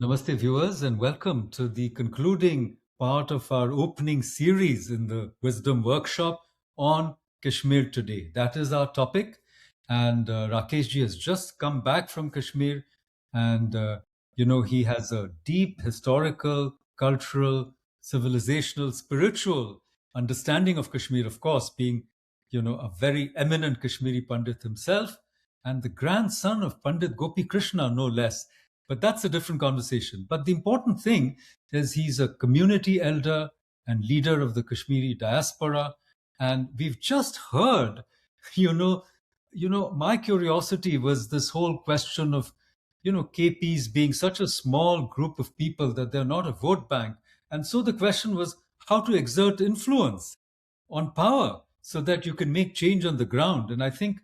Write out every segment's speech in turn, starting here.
Namaste, viewers, and welcome to the concluding part of our opening series in the Wisdom Workshop on Kashmir today. That is our topic. And Rakesh ji has just come back from Kashmir, and he has a deep historical, cultural, civilizational, spiritual understanding of Kashmir, of course, being a very eminent Kashmiri Pandit himself, and the grandson of Pandit Gopi Krishna, no less. But that's a different conversation. But the important thing is he's a community elder and leader of the Kashmiri diaspora. And we've just heard, you know, my curiosity was this whole question of, KPs being such a small group of people that they're not a vote bank. And so the question was how to exert influence on power so that you can make change on the ground. And I think,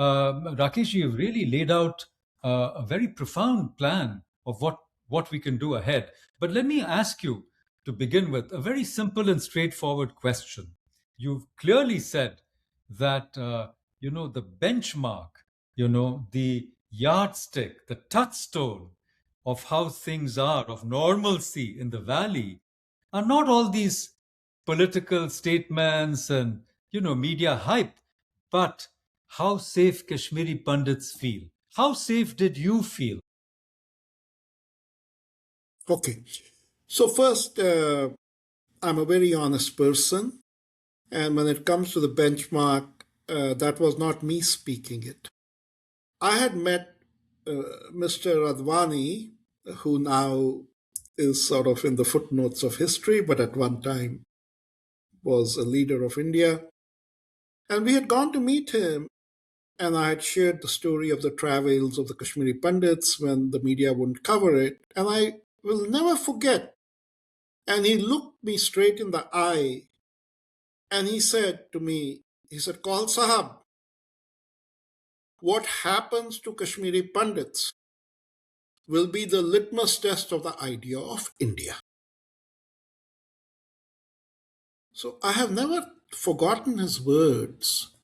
Rakesh, you've really laid out a very profound plan of what we can do ahead. But let me ask you to begin with a very simple and straightforward question. You've clearly said that, the benchmark, the yardstick, the touchstone of how things are, of normalcy in the valley, are not all these political statements and media hype, but how safe Kashmiri Pandits feel. How safe did you feel? Okay. So first, I'm a very honest person. And when it comes to the benchmark, that was not me speaking it. I had met Mr. Advani, who now is sort of in the footnotes of history, but at one time was a leader of India. And we had gone to meet him, and I had shared the story of the travails of the Kashmiri Pandits when the media wouldn't cover it. And I will never forget. And he looked me straight in the eye and he said to me, Kaul Sahab, what happens to Kashmiri Pandits will be the litmus test of the idea of India. So I have never forgotten his words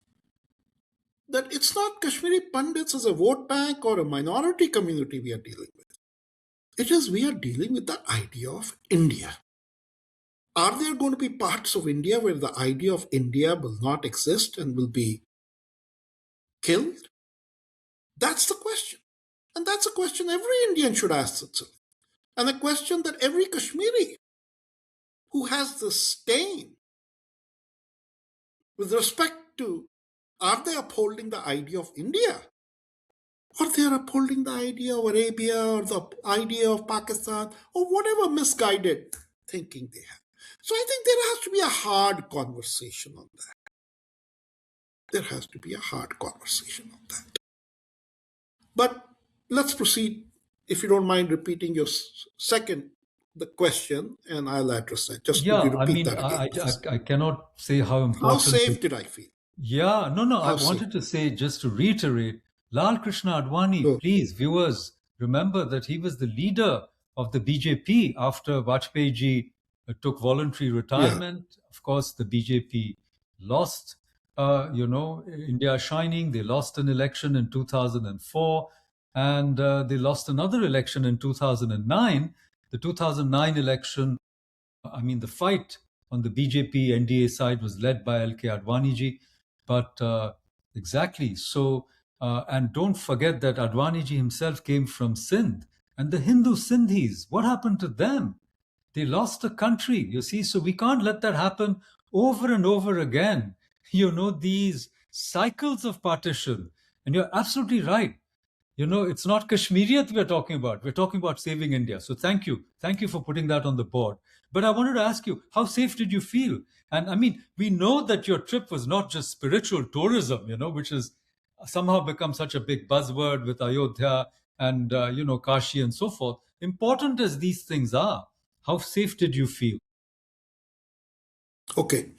that it's not Kashmiri Pandits as a vote bank or a minority community we are dealing with. It is we are dealing with the idea of India. Are there going to be parts of India where the idea of India will not exist and will be killed? That's the question. And that's a question every Indian should ask itself. And a question that every Kashmiri who has the stain with respect to, are they upholding the idea of India? Or they are upholding the idea of Arabia or the idea of Pakistan or whatever misguided thinking they have. So I think there has to be a hard conversation on that. There has to be a hard conversation on that. But let's proceed, if you don't mind repeating your the question, and I'll address that. Just could Yeah, you I repeat mean, that again, please? I cannot say how How important safe it. did I feel? Yeah, no, I How safe? wanted to say, just to reiterate, Lal Krishna Advani, Oh, please, viewers, remember that he was the leader of the BJP after Vajpayee ji took voluntary yeah. retirement. Of course, the BJP lost, India Shining. They lost an election in 2004, and they lost another election in 2009. The 2009 election, I mean, the fight on the BJP NDA side was led by LK Advani ji. But exactly. So, and don't forget that Advani ji himself came from Sindh. And the Hindu Sindhis, what happened to them? They lost the country, you see. So we can't let that happen over and over again. These cycles of partition. And you're absolutely right. It's not Kashmiriyat we're talking about. We're talking about saving India. So thank you. Thank you for putting that on the board. But I wanted to ask you, how safe did you feel? And I mean, we know that your trip was not just spiritual tourism, which has somehow become such a big buzzword with Ayodhya and, Kashi and so forth. Important as these things are, how safe did you feel? Okay.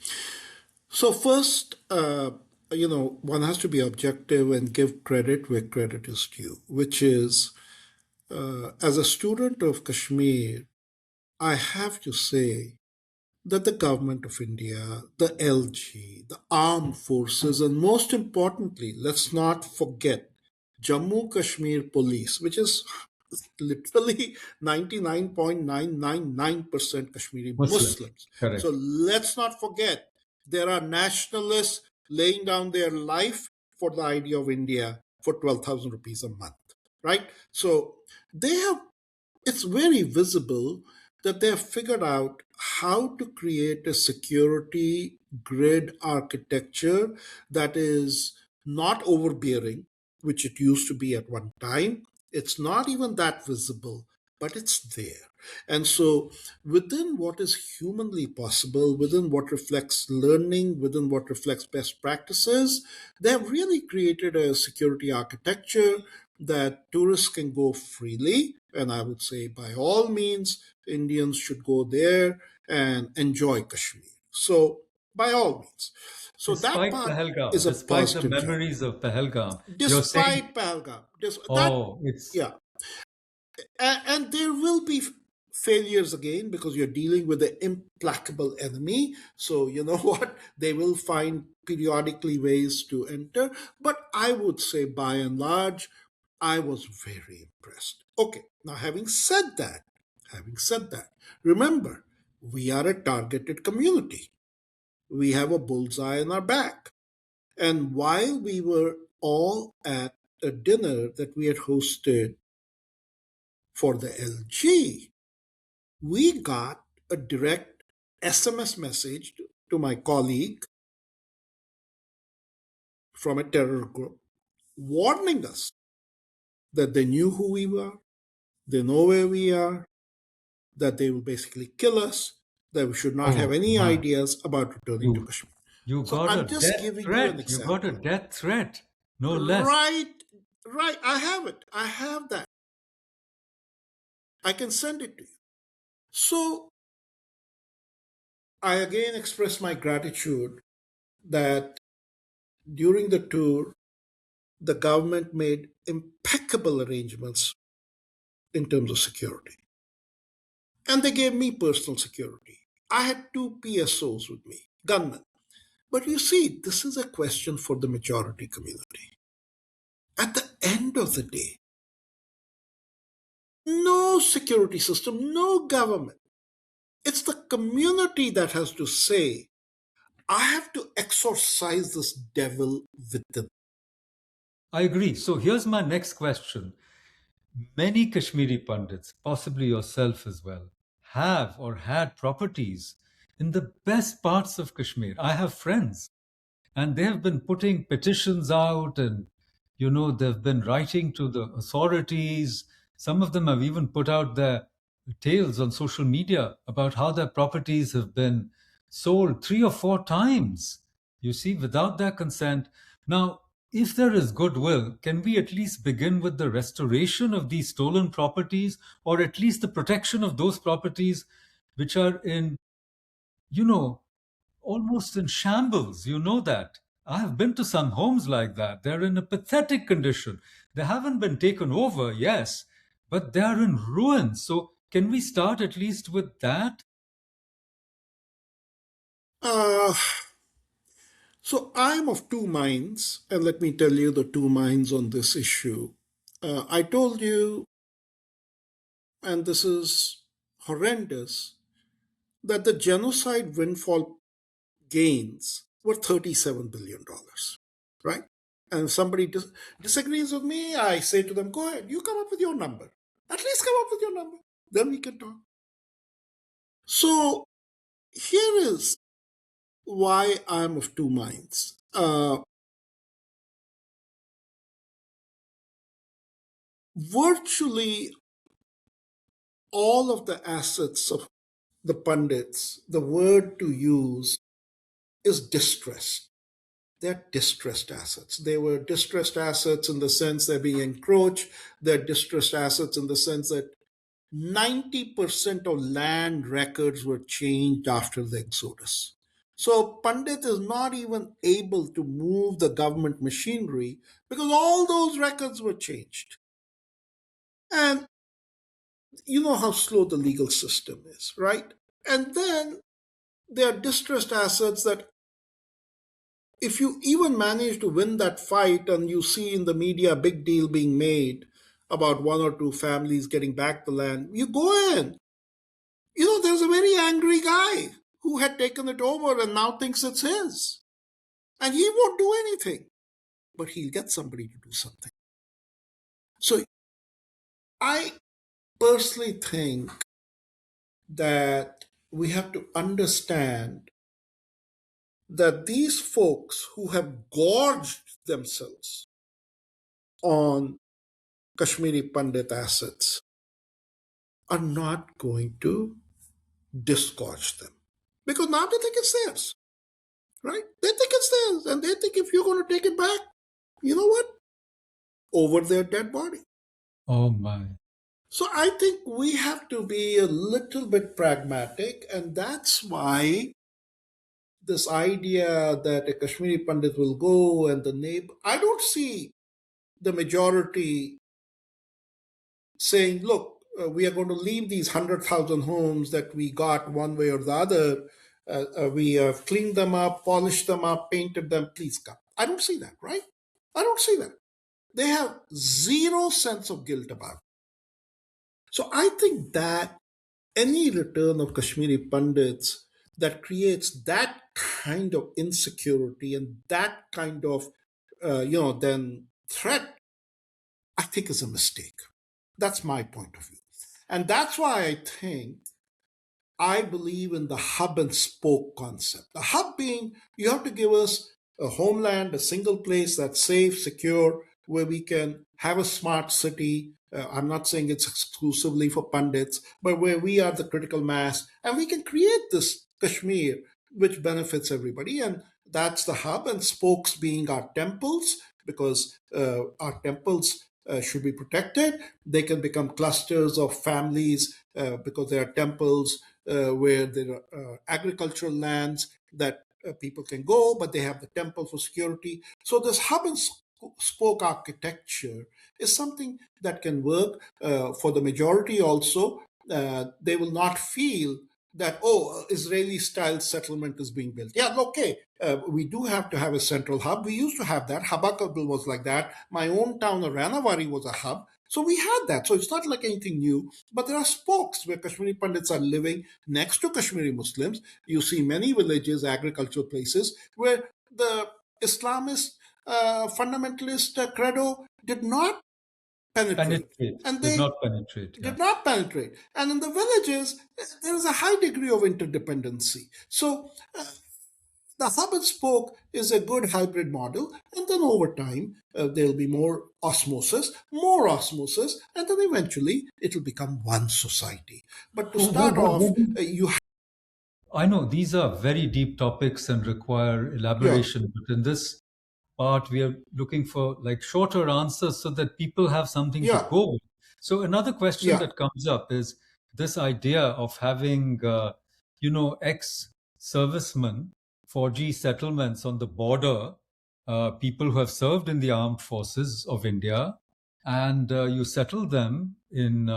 So first, one has to be objective and give credit where credit is due, which is, as a student of Kashmir, I have to say that the government of India, the LG, the armed forces, and most importantly, let's not forget Jammu Kashmir police, which is literally 99.999% Kashmiri Muslims. Muslims. So Correct. let's not forget there are nationalists laying down their life for the idea of India for 12,000 rupees a month, right? So they have, it's very visible that they have figured out how to create a security grid architecture that is not overbearing, which it used to be at one time. It's not even that visible, but it's there. And so, within what is humanly possible, within what reflects learning, within what reflects best practices, they have really created a security architecture that tourists can go freely. And I would say, by all means, Indians should go there and enjoy Kashmir. So, by all means. So, that Despite part is Pahalgam, a despite the positive journey. memories of Pahalgam, you're saying, Despite Pahalgam, that, oh, it's, yeah, and there will be failures again because you're dealing with an implacable enemy. So you know what, they will find periodically ways to enter, but I would say by and large I was very impressed. Okay, now having said that, remember, we are a targeted community. We have a bullseye in our back. And while we were all at a dinner that we had hosted for the LG, we got a direct SMS message to my colleague from a terror group warning us that they knew who we were, they know where we are, that they will basically kill us, that we should not have oh any my, ideas about returning to you, Kashmir. you So got a I'm just death giving you an threat. You got a example. death threat, no less. Right, right. I have it. I have that. I can send it to you. So I again express my gratitude that during the tour, the government made impeccable arrangements in terms of security. And they gave me personal security. I had two PSOs with me, gunmen. But you see, this is a question for the majority community. At the end of the day, no security system, no government. It's the community that has to say, I have to exorcise this devil within. I agree. So here's my next question. Many Kashmiri Pandits, possibly yourself as well, have or had properties in the best parts of Kashmir. I have friends, and they have been putting petitions out, and they've been writing to the authorities. Some of them have even put out their tales on social media about how their properties have been sold 3 or 4 times, you see, without their consent. Now, if there is goodwill, can we at least begin with the restoration of these stolen properties, or at least the protection of those properties which are in, you know, almost in shambles? You know that. I have been to some homes like that. They're in a pathetic condition. They haven't been taken over, yes, but they are in ruins. So, can we start at least with that? Uh, so I'm of two minds, and let me tell you the two minds on this issue. I told you, and this is horrendous, that the genocide windfall gains were $37 billion, dollars, right? And if somebody disagrees with me, I say to them, go ahead, you come up with your number. At least come up with your number. Then we can talk. So here is why I'm of two minds. Virtually all of the assets of the Pandits, the word to use is distressed. They're distressed assets. They were distressed assets in the sense they're being encroached. They're distressed assets in the sense that 90% of land records were changed after the Exodus. So Pandit is not even able to move the government machinery because all those records were changed. And you know how slow the legal system is, right? And then there are distressed assets that if you even manage to win that fight and you see in the media a big deal being made, about one or two families getting back the land. You go in. There's a very angry guy who had taken it over and now thinks it's his. And he won't do anything, but he'll get somebody to do something. So I personally think that we have to understand that these folks who have gorged themselves on Kashmiri Pandit assets are not going to disgorge them because now they think it's theirs, right? They think it's theirs, and they think if you're going to take it back, you know what? Over their dead body. Oh my. So I think we have to be a little bit pragmatic, and that's why this idea that a Kashmiri Pandit will go and the neighbor, I don't see the majority saying, look, we are going to leave these 100,000 homes that we got one way or the other. We have cleaned them up, polished them up, painted them, please come. I don't see that, right? I don't see that. They have zero sense of guilt about it. So I think that any return of Kashmiri Pandits that creates that kind of insecurity and that kind of, then threat, I think is a mistake. That's my point of view. And that's why I believe in the hub and spoke concept. The hub being you have to give us a homeland, a single place that's safe, secure, where we can have a smart city. I'm not saying it's exclusively for Pandits, but where we are the critical mass and we can create this Kashmir which benefits everybody. And that's the hub, and spokes being our temples, because our temples should be protected. They can become clusters of families because there are temples where there are agricultural lands that people can go, but they have the temple for security. So this hub and spoke architecture is something that can work for the majority also. They will not feel that, Israeli style settlement is being built. Yeah, okay, we do have to have a central hub. We used to have that. Habakabil was like that. My own town of Ranavari was a hub. So we had that. So it's not like anything new, but there are spokes where Kashmiri Pandits are living next to Kashmiri Muslims. You see many villages, agricultural places, where the Islamist fundamentalist credo did not penetrate. Penetrate. And Did they not penetrate. Yeah. did not penetrate. And in the villages, there is a high degree of interdependency. So the hub and spoke is a good hybrid model. And then over time, there'll be more osmosis, and then eventually it'll become one society. But to start off, you have. I know these are very deep topics and require Yeah, elaboration, but in this part, we are looking for like shorter answers so that people have something to yeah, go with. So another question yeah. that comes up is this idea of having, ex-servicemen, 4G settlements on the border, people who have served in the armed forces of India, and you settle them in,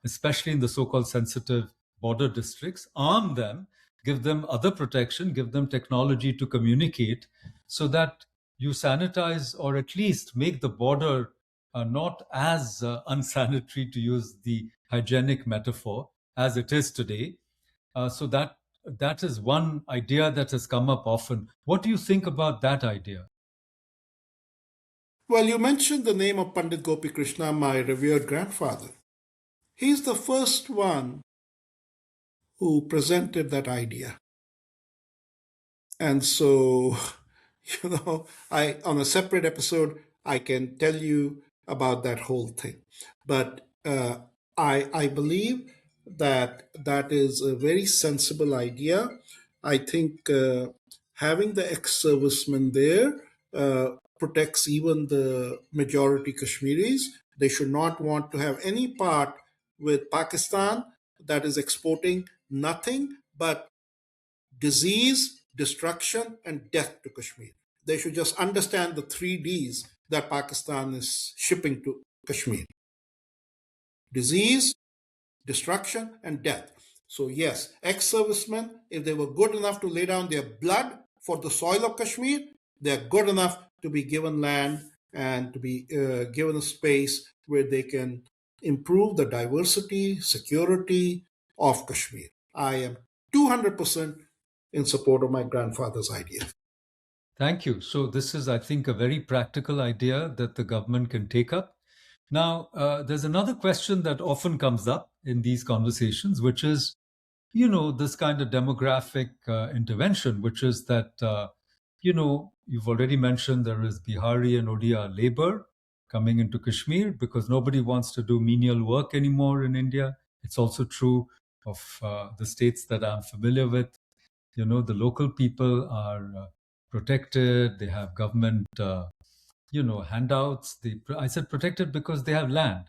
especially in the so-called sensitive border districts, arm them, give them other protection, give them technology to communicate, so that you sanitize or at least make the border not as unsanitary, to use the hygienic metaphor, as it is today. So that is one idea that has come up often. What do you think about that idea? Well, you mentioned the name of Pandit Gopi Krishna, my revered grandfather. He's the first one who presented that idea. And so, I on a separate episode, I can tell you about that whole thing. But I believe that that is a very sensible idea. I think having the ex-servicemen there protects even the majority Kashmiris. They should not want to have any part with Pakistan that is exporting nothing but disease, destruction, and death to Kashmir. They should just understand the three Ds that Pakistan is shipping to Kashmir: disease, destruction, and death. So, yes, ex servicemen, if they were good enough to lay down their blood for the soil of Kashmir, they're good enough to be given land and to be given a space where they can improve the diversity, security of Kashmir. I am 200% in support of my grandfather's idea. Thank you. So, this is, I think, a very practical idea that the government can take up. Now, there's another question that often comes up in these conversations, which is, this kind of demographic intervention, which is that, you've already mentioned there is Bihari and Odia labor coming into Kashmir because nobody wants to do menial work anymore in India. It's also true of the states that I'm familiar with. The local people are protected. They have government handouts. I said protected because they have land,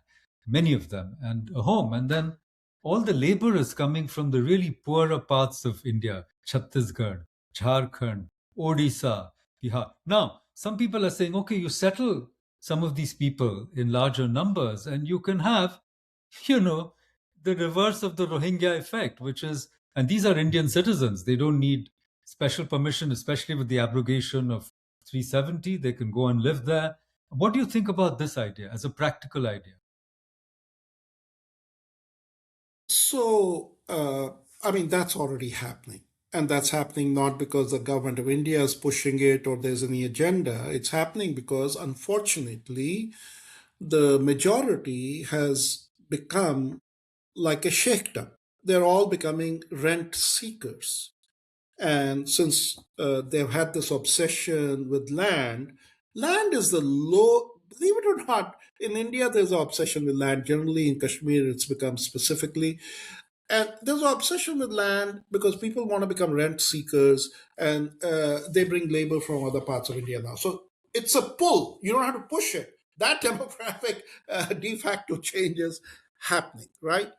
many of them, and a home. And then all the labor is coming from the really poorer parts of India: Chhattisgarh, Jharkhand, Odisha, Bihar. Now some people are saying, okay, you settle some of these people in larger numbers and you can have you know the reverse of the Rohingya effect, which is, and these are Indian citizens, they don't need special permission, especially with the abrogation of 370. They can go and live there. What do you think about this idea as a practical idea? So, I mean, that's already happening. And that's happening not because the government of India is pushing it or there's any agenda. It's happening because, unfortunately, the majority has become like a sheikhdom. They're all becoming rent seekers. And since they've had this obsession with land, land is the low, believe it or not, in India, there's an obsession with land. Generally, in Kashmir, it's become specifically. And there's an obsession with land because people want to become rent seekers and they bring labor from other parts of India now. So it's a pull. You don't have to push it. That demographic de facto change is happening, right?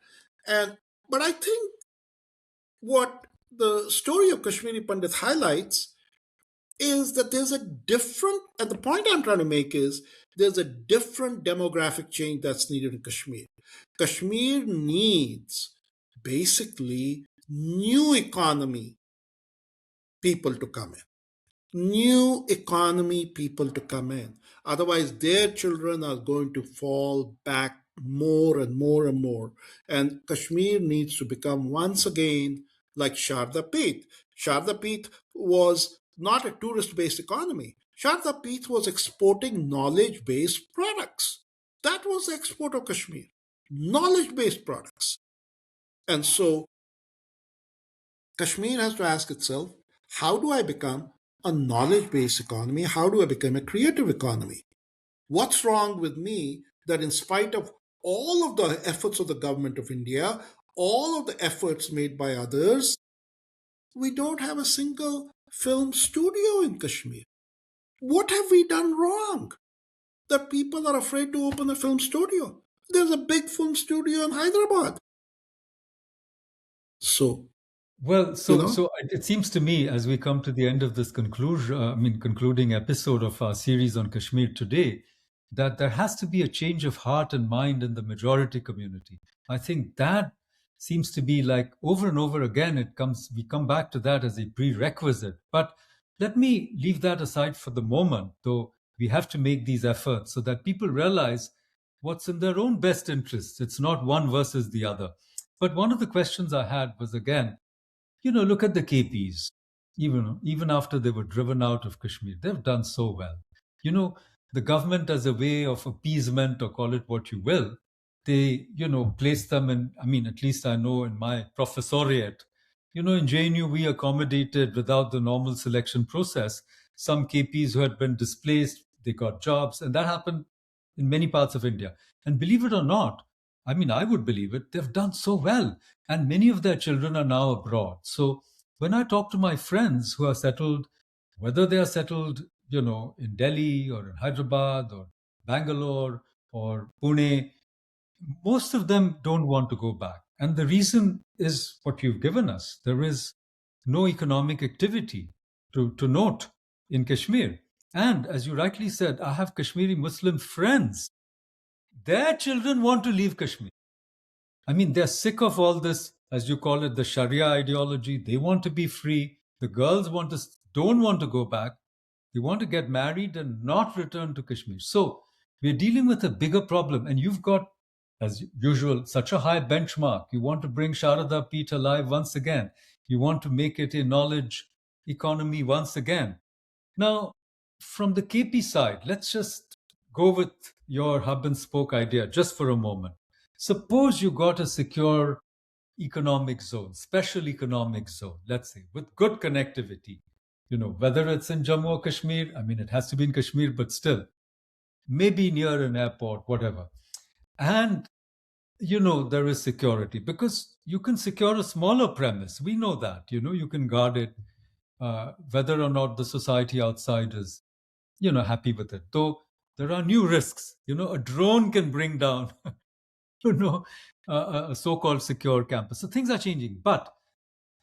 And but I think what the story of Kashmiri Pandit highlights is that there's a different, and the point I'm trying to make is there's a different demographic change that's needed in Kashmir. Kashmir needs basically new economy people to come in, new economy people to come in. Otherwise, their children are going to fall back more and more and more. And Kashmir needs to become once again like Sharda Peeth. Sharda Peeth was not a tourist based economy. Sharda Peeth was exporting knowledge based products. That was the export of Kashmir, knowledge based products. And so Kashmir has to ask itself, how do I become a knowledge based economy? How do I become a creative economy? What's wrong with me that, in spite of all of the efforts of the government of India, all of the efforts made by others, we don't have a single film studio in Kashmir? What have we done wrong that people are afraid to open a film studio? There's a big film studio in Hyderabad. So, Well, you so know, so it seems to me, as we come to the end of this concluding episode of our series on Kashmir today, that there has to be a change of heart and mind in the majority community. I think that seems to be, like, over and over again, we come back to that as a prerequisite. But let me leave that aside for the moment, though we have to make these efforts so that people realize what's in their own best interests. It's not one versus the other. But one of the questions I had was, again, look at the KPs. Even after they were driven out of Kashmir, they've done so well. You know, the government, as a way of appeasement, or call it what you will, they place them in. I mean, at least I know in my professoriate, in JNU we accommodated, without the normal selection process, some KPs who had been displaced. They got jobs, and that happened in many parts of India. And believe it or not, I mean, I would believe it, they've done so well, and many of their children are now abroad. So when I talk to my friends who are settled, whether they are settled, in Delhi or in Hyderabad or Bangalore or Pune, most of them don't want to go back. And the reason is what you've given us. There is no economic activity to note in Kashmir. And as you rightly said, I have Kashmiri Muslim friends. Their children want to leave Kashmir. I mean, they're sick of all this, as you call it, the Sharia ideology. They want to be free. The girls don't want to go back. They want to get married and not return to Kashmir. So we're dealing with a bigger problem. And you've got, as usual, such a high benchmark. You want to bring Sharada Peeth alive once again. You want to make it a knowledge economy once again. Now, from the KP side, let's just go with your hub and spoke idea just for a moment. Suppose you got a secure economic zone, special economic zone, let's say, with good connectivity. Whether it's in Jammu or Kashmir, I mean, it has to be in Kashmir, but still, maybe near an airport, whatever. And, there is security because you can secure a smaller premise. We know that, you can guard it, whether or not the society outside is, happy with it. Though there are new risks, a drone can bring down, you know, a so-called secure campus. So things are changing. But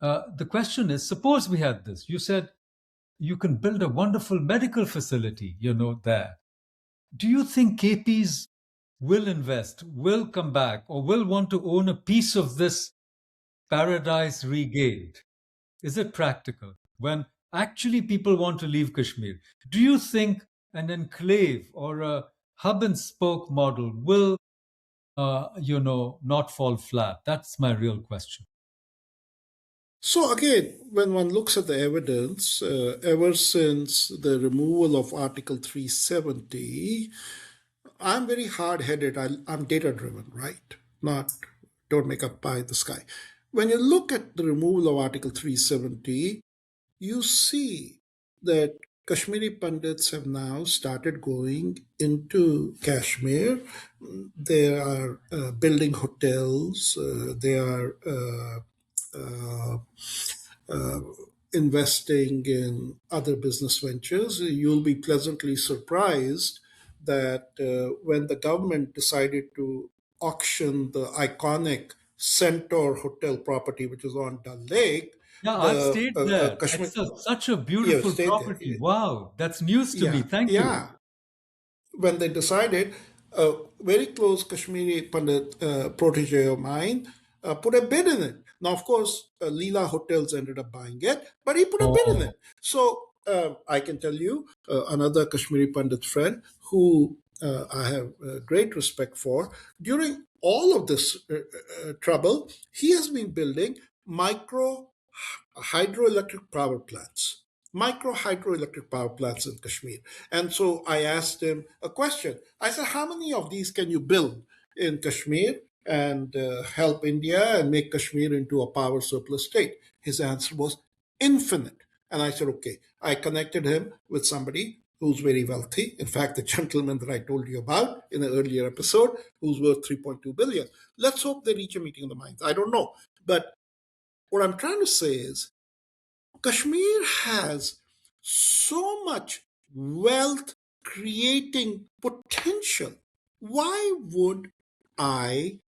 the question is, suppose we had this. You said you can build a wonderful medical facility, there. Do you think KPs will invest, will come back, or will want to own a piece of this paradise regained? Is it practical when actually people want to leave Kashmir? Do you think an enclave or a hub and spoke model will, not fall flat? That's my real question. So again, when one looks at the evidence, ever since the removal of Article 370, I'm very hard-headed. I'm data-driven, right? Not don't make up pie in the sky. When you look at the removal of Article 370, you see that Kashmiri Pandits have now started going into Kashmir. They are building hotels. They are uh, uh, investing in other business ventures. You'll be pleasantly surprised that when the government decided to auction the iconic Centaur Hotel property, which is on Dal Lake, Yeah, I've the stayed there. Kashmir, It's such a yeah, beautiful stayed there. property. Wow, that's news to me. Yeah, Thank you. yeah. When they decided, a very close Kashmiri Pandit protege of mine put a bid in it. Now, of course, Leela Hotels ended up buying it, but he put a bid in Oh, it. So I can tell you another Kashmiri Pandit friend who I have great respect for. During all of this trouble, he has been building micro hydroelectric power plants, micro hydroelectric power plants in Kashmir. And so I asked him a question. I said, how many of these can you build in Kashmir and help India and make Kashmir into a power surplus state? His answer was infinite. And I said, okay. I connected him with somebody who's very wealthy. In fact, the gentleman that I told you about in an earlier episode, who's worth 3.2 billion. Let's hope they reach a meeting of the minds. I don't know. But what I'm trying to say is Kashmir has so much wealth creating potential. Why would I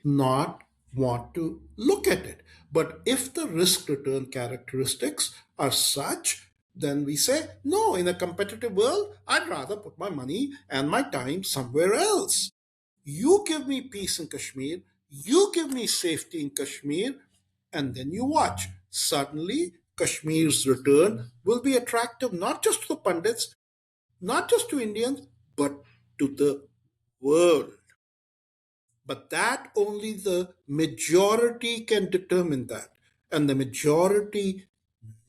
not want to look at it? But if the risk return characteristics are such, then we say, no, in a competitive world, I'd rather put my money and my time somewhere else. You give me peace in Kashmir, you give me safety in Kashmir, and then you watch. Suddenly, Kashmir's return will be attractive not just to the Pandits, not just to Indians, but to the world. But that only the majority can determine that. And the majority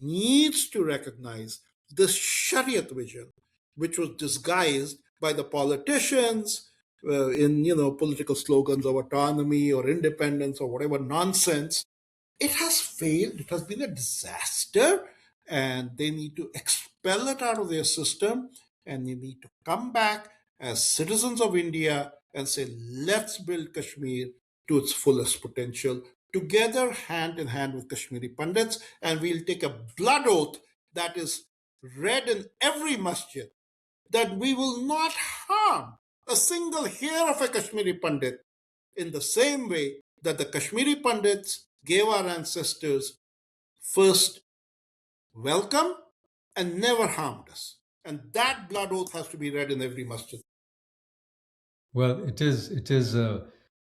needs to recognize this Shariat vision, which was disguised by the politicians in political slogans of autonomy or independence or whatever nonsense. It has failed. It has been a disaster, and they need to expel it out of their system, and they need to come back as citizens of India and say, let's build Kashmir to its fullest potential, together, hand in hand with Kashmiri Pandits, and we'll take a blood oath that is read in every masjid that we will not harm a single hair of a Kashmiri Pandit in the same way that the Kashmiri Pandits gave our ancestors first welcome and never harmed us. And that blood oath has to be read in every masjid. well, it is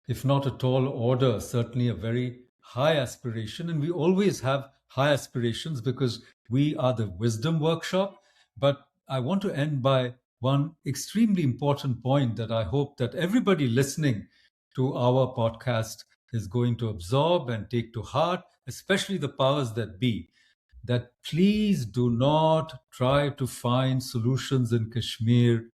if not a tall order, certainly a very high aspiration. And we always have high aspirations because we are the wisdom workshop. But I want to end by one extremely important point that I hope that everybody listening to our podcast is going to absorb and take to heart, especially the powers that be, that please do not try to find solutions in Kashmir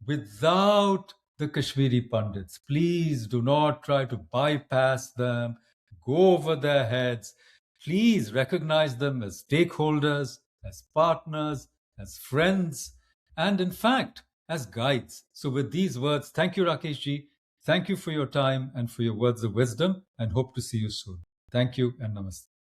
without the Kashmiri Pandits. Please do not try to bypass them, go over their heads. Please recognize them as stakeholders, as partners, as friends, and in fact, as guides. So, with these words, thank you, Rakesh ji. Thank you for your time and for your words of wisdom, and hope to see you soon. Thank you and namaste.